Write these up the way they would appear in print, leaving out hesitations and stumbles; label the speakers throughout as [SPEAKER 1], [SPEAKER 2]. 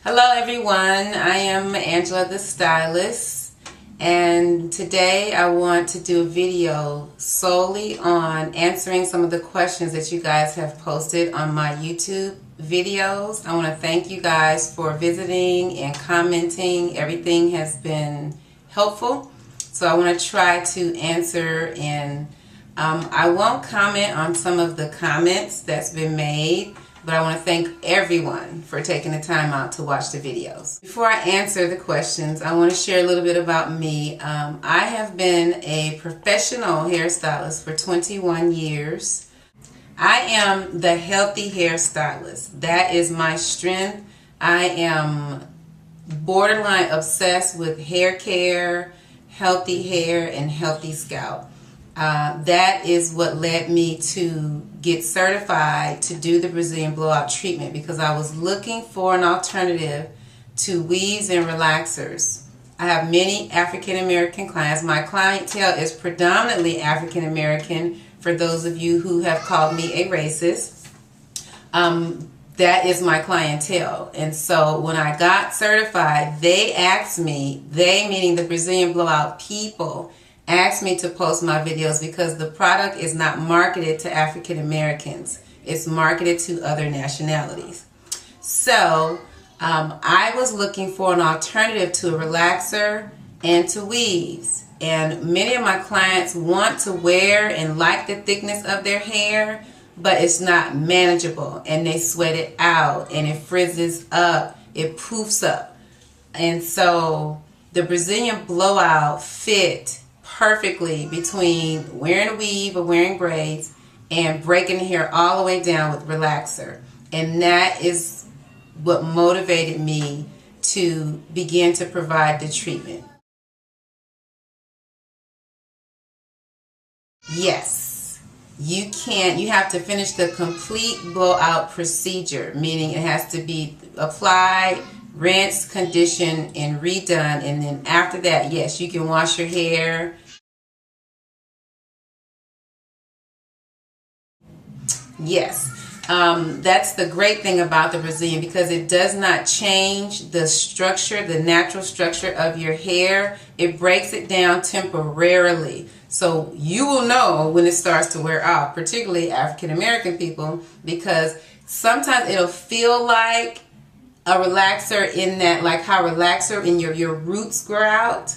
[SPEAKER 1] Hello everyone, I am Angela the Stylist, and today I want to do a video solely on answering some of the questions that you guys have posted on my YouTube videos. I want to thank you guys for visiting and commenting. Everything has been helpful, so I want to try to answer, and I won't comment on some of the comments that's been made, but I want to thank everyone for taking the time out to watch the videos. Before I answer the questions, I want to share a little bit about me. I have been a professional hairstylist for 21 years. I am the healthy hairstylist. That is my strength. I am borderline obsessed with hair care, healthy hair, and healthy scalp. That is what led me to get certified to do the Brazilian Blowout treatment, because I was looking for an alternative to weaves and relaxers. I have many African American clients. My clientele is predominantly African American, for those of you who have called me a racist. That is my clientele. And so when I got certified, they asked me, they meaning the Brazilian Blowout people, asked me to post my videos because the product is not marketed to African Americans. It's marketed to other nationalities. So I was looking for an alternative to a relaxer and to weaves. And many of my clients want to wear and like the thickness of their hair, but it's not manageable, and they sweat it out and it frizzes up, it poofs up. And so the Brazilian Blowout fit perfectly between wearing a weave or wearing braids and breaking the hair all the way down with relaxer. And that is what motivated me to begin to provide the treatment. Yes, you can. You have to finish the complete blowout procedure, meaning it has to be applied, rinsed, conditioned, and redone. And then after that, yes, you can wash your hair. Yes, that's the great thing about the Brazilian, because it does not change the structure, the natural structure of your hair. It breaks it down temporarily. So you will know when it starts to wear off, particularly African American people, because sometimes it'll feel like a relaxer in that, like how relaxer in your roots grow out,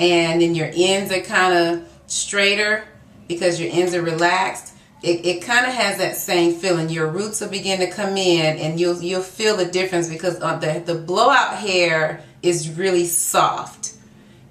[SPEAKER 1] and then your ends are kind of straighter because your ends are relaxed. It kind of has that same feeling. Your roots will begin to come in, and you'll feel the difference, because the blowout hair is really soft,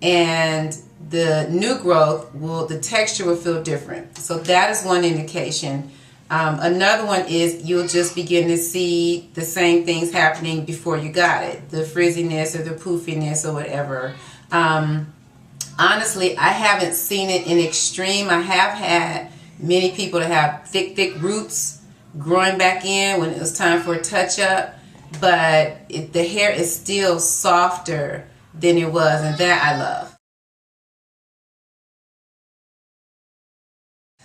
[SPEAKER 1] and the new growth the texture will feel different. So that is one indication. Another one is you'll just begin to see the same things happening before you got it, the frizziness or the poofiness or whatever. Honestly, I haven't seen it in extreme. I have had many people that have thick roots growing back in when it was time for a touch-up, but the hair is still softer than it was, and that I love.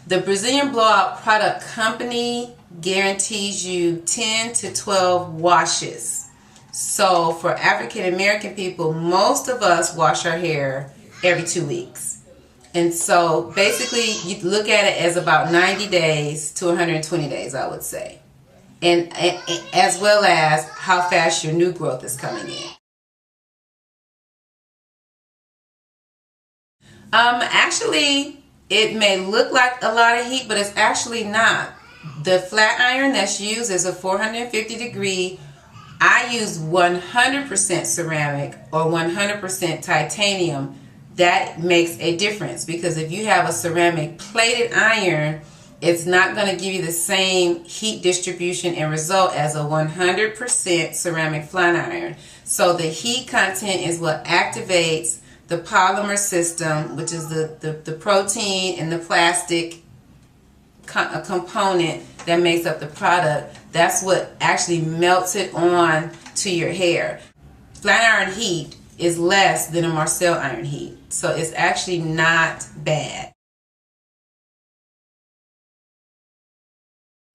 [SPEAKER 1] The Brazilian Blowout product company guarantees you 10 to 12 washes. So for African American people, most of us wash our hair every 2 weeks. And so basically you look at it as about 90 days to 120 days, I would say. And as well as how fast your new growth is coming in. Actually, it may look like a lot of heat, but it's actually not. The flat iron that's used is a 450 degree. I use 100% ceramic or 100% titanium. That makes a difference, because if you have a ceramic plated iron, it's not going to give you the same heat distribution and result as a 100% ceramic flat iron. So the heat content is what activates the polymer system, which is the protein and the plastic component that makes up the product. That's what actually melts it on to your hair. Flat iron heat is less than a Marcel iron heat, so it's actually not bad.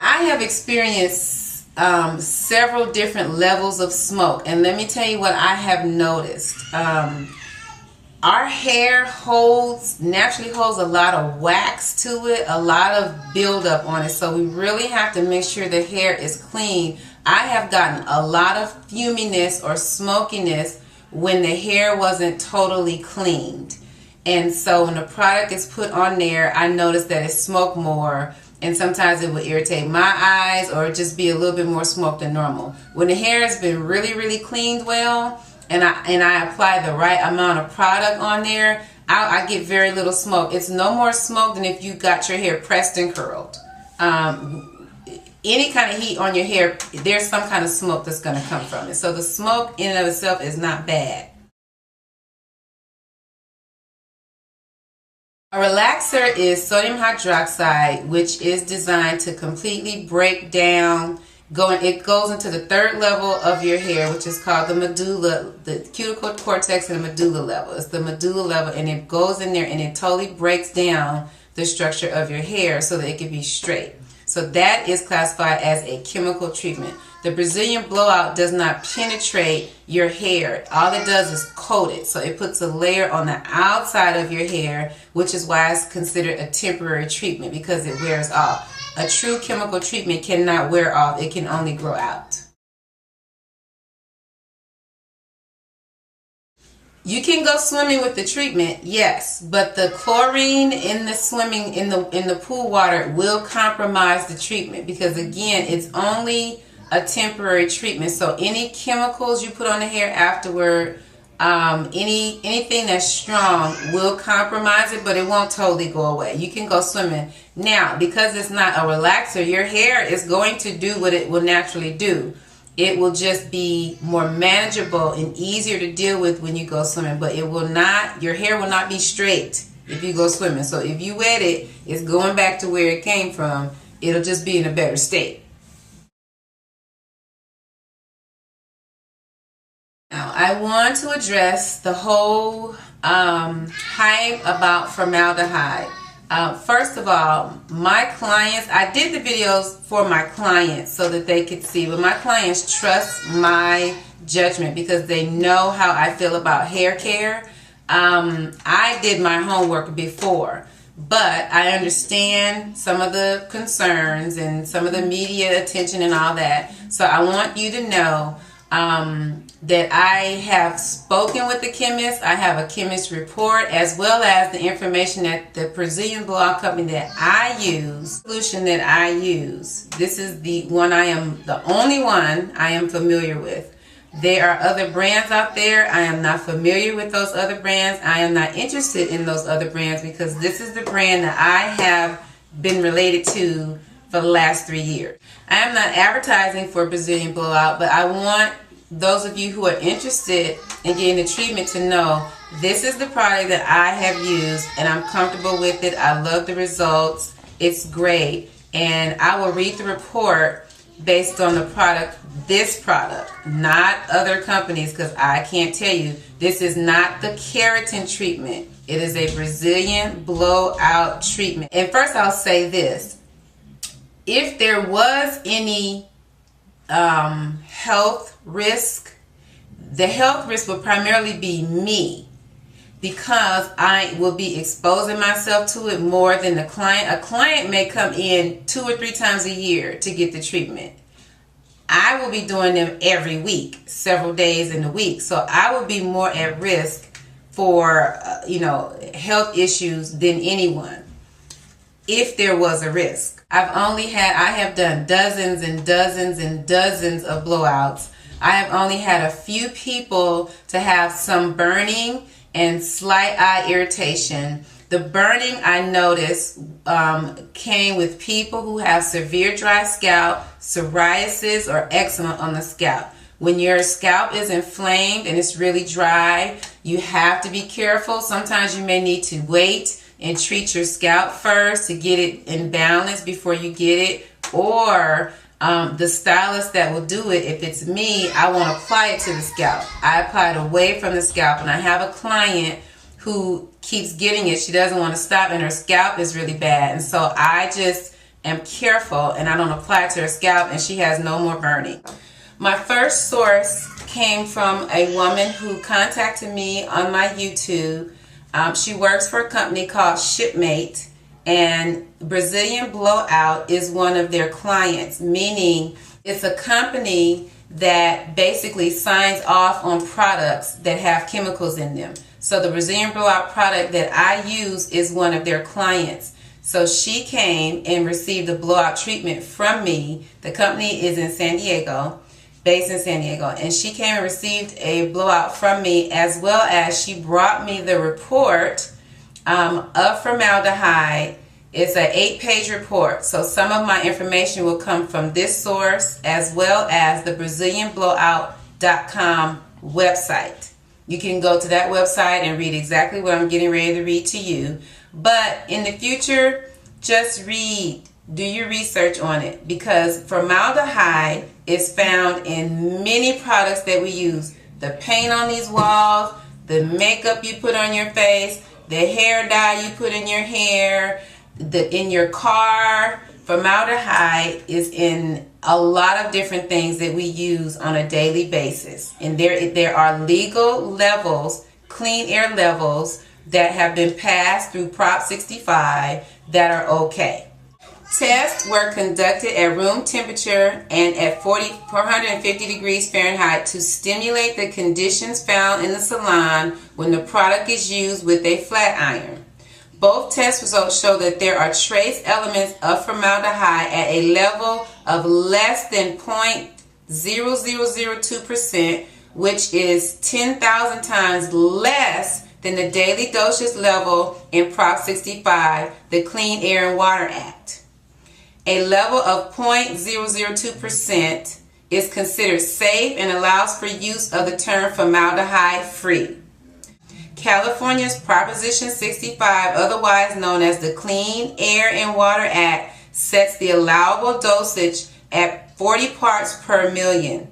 [SPEAKER 1] I have experienced several different levels of smoke. And let me tell you what I have noticed. Our hair naturally holds a lot of wax to it, a lot of buildup on it. So we really have to make sure the hair is clean. I have gotten a lot of fuminess or smokiness when the hair wasn't totally cleaned. And so when the product is put on there, I notice that it smoked more, and sometimes it would irritate my eyes or just be a little bit more smoke than normal. When the hair has been really, really cleaned well, and I apply the right amount of product on there, I get very little smoke. It's no more smoke than if you got your hair pressed and curled. Any kind of heat on your hair, there's some kind of smoke that's going to come from it. So the smoke in and of itself is not bad. A relaxer is sodium hydroxide, which is designed to completely break down. It goes into the third level of your hair, which is called the medulla, the cuticle cortex and the medulla level. It's the medulla level, and it goes in there and it totally breaks down the structure of your hair so that it can be straight. So that is classified as a chemical treatment. The Brazilian Blowout does not penetrate your hair. All it does is coat it. So it puts a layer on the outside of your hair, which is why it's considered a temporary treatment, because it wears off. A true chemical treatment cannot wear off. It can only grow out. You can go swimming with the treatment, yes, but the chlorine in the swimming in the pool water will compromise the treatment, because again, it's only a temporary treatment. So any chemicals you put on the hair afterward, anything that's strong will compromise it, but it won't totally go away. You can go swimming. Now, because it's not a relaxer, your hair is going to do what it will naturally do. It will just be more manageable and easier to deal with when you go swimming, but it will not, your hair will not be straight if you go swimming. So if you wet it, it's going back to where it came from. It'll just be in a better state. Now, I want to address the whole hype about formaldehyde. First of all, my clients, I did the videos for my clients so that they could see, but my clients trust my judgment because they know how I feel about hair care. I did my homework before, but I understand some of the concerns and some of the media attention and all that. So I want you to know that I have spoken with the chemist. I have a chemist report, as well as the information that the Brazilian Blowout company that I use, solution that I use. This is the one the only one I am familiar with. There are other brands out there. I am not familiar with those other brands. I am not interested in those other brands because this is the brand that I have been related to for the last 3 years. I am not advertising for Brazilian Blowout, but I want those of you who are interested in getting the treatment to know this is the product that I have used and I'm comfortable with it. I love the results. It's great. And I will read the report based on the product, this product, not other companies, because I can't tell you. This is not the keratin treatment. It is a Brazilian Blowout treatment. And first I'll say this. If there was any health risk, the health risk would primarily be me, because I will be exposing myself to it more than the client. A client may come in 2 or 3 times a year to get the treatment. I will be doing them every week, several days in the week. So I will be more at risk for health issues than anyone if there was a risk. I have done dozens and dozens and dozens of blowouts. I have only had a few people to have some burning and slight eye irritation. The burning I noticed came with people who have severe dry scalp, psoriasis, or eczema on the scalp. When your scalp is inflamed and it's really dry, you have to be careful. Sometimes you may need to wait and treat your scalp first to get it in balance before you get it, or the stylist that will do it, if it's me, I won't apply it to the scalp. I apply it away from the scalp, and I have a client who keeps getting it. She doesn't want to stop, and her scalp is really bad, and so I just am careful and I don't apply it to her scalp, and she has no more burning. My first source came from a woman who contacted me on my YouTube. She works for a company called Shipmate, and Brazilian Blowout is one of their clients, meaning it's a company that basically signs off on products that have chemicals in them. So the Brazilian Blowout product that I use is one of their clients. So she came and received a blowout treatment from me. The company is in San Diego, based in San Diego, and she came and received a blowout from me, as well as she brought me the report of formaldehyde. It's an 8-page report, so some of my information will come from this source as well as the BrazilianBlowout.com website. You can go to that website and read exactly what I'm getting ready to read to you. But in the future, just read, do your research on it, because formaldehyde is found in many products that we use. The paint on these walls, the makeup you put on your face, the hair dye you put in your hair, in your car. Formaldehyde is in a lot of different things that we use on a daily basis. And there are legal levels, clean air levels, that have been passed through Prop 65 that are okay. Tests were conducted at room temperature and at 450 degrees Fahrenheit to stimulate the conditions found in the salon when the product is used with a flat iron. Both test results show that there are trace elements of formaldehyde at a level of less than 0.0002%, which is 10,000 times less than the daily dosage level in Prop 65, the Clean Air and Water Act. A level of 0.002% is considered safe and allows for use of the term formaldehyde-free. California's Proposition 65, otherwise known as the Clean Air and Water Act, sets the allowable dosage at 40 parts per million.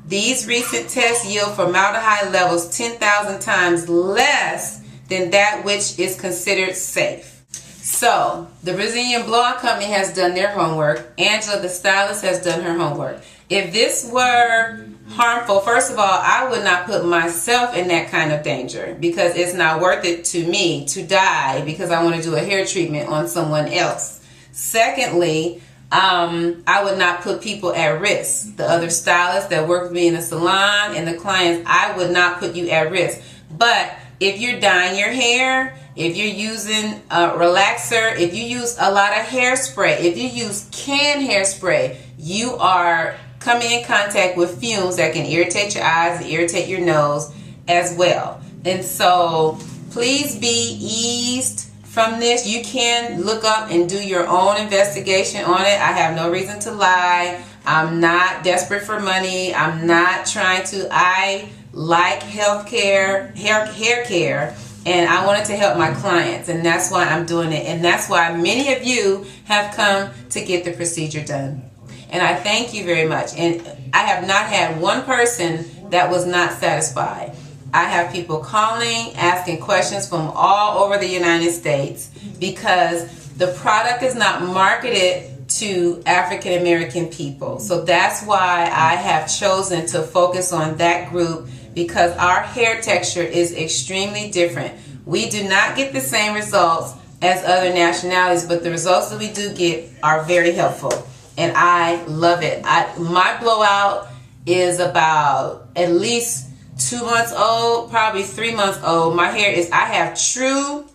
[SPEAKER 1] These recent tests yield formaldehyde levels 10,000 times less than that which is considered safe. So, the Brazilian Blowout Company has done their homework. Angela, the stylist, has done her homework. If this were harmful, first of all, I would not put myself in that kind of danger, because it's not worth it to me to die because I want to do a hair treatment on someone else. Secondly, I would not put people at risk. The other stylists that work with me in the salon and the clients, I would not put you at risk. But if you're dyeing your hair, if you're using a relaxer, if you use a lot of hairspray, if you use canned hairspray, you are coming in contact with fumes that can irritate your eyes and irritate your nose as well. And so please be eased from this. You can look up and do your own investigation on it. I have no reason to lie. I'm not desperate for money. I'm not trying to. I like healthcare, hair care, and I wanted to help my clients, and that's why I'm doing it. And that's why many of you have come to get the procedure done. And I thank you very much. And I have not had one person that was not satisfied. I have people calling, asking questions from all over the United States, because the product is not marketed to African American people. So that's why I have chosen to focus on that group, because our hair texture is extremely different. We do not get the same results as other nationalities, but the results that we do get are very helpful. And I love it. My blowout is about at least 2 months old, probably 3 months old. My hair is, I have true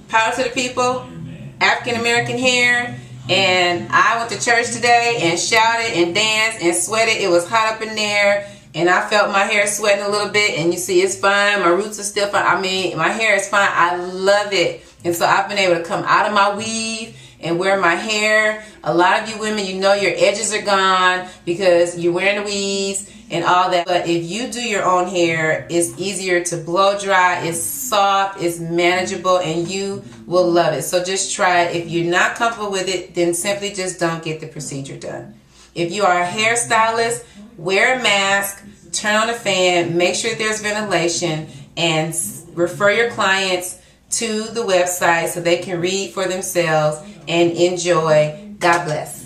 [SPEAKER 1] power to the people, African American hair. And I went to church today and shouted and danced and sweated. It was hot up in there. And I felt my hair sweating a little bit. And you see, it's fine. My roots are still fine. I mean, my hair is fine. I love it. And so I've been able to come out of my weave and wear my hair. A lot of you women, you know your edges are gone because you're wearing the weaves and all that. But if you do your own hair, it's easier to blow dry, it's soft, it's manageable, and you will love it. So just try it. If you're not comfortable with it, then simply just don't get the procedure done. If you are a hairstylist, wear a mask, turn on a fan, make sure there's ventilation, and refer your clients to the website so they can read for themselves and enjoy. God bless.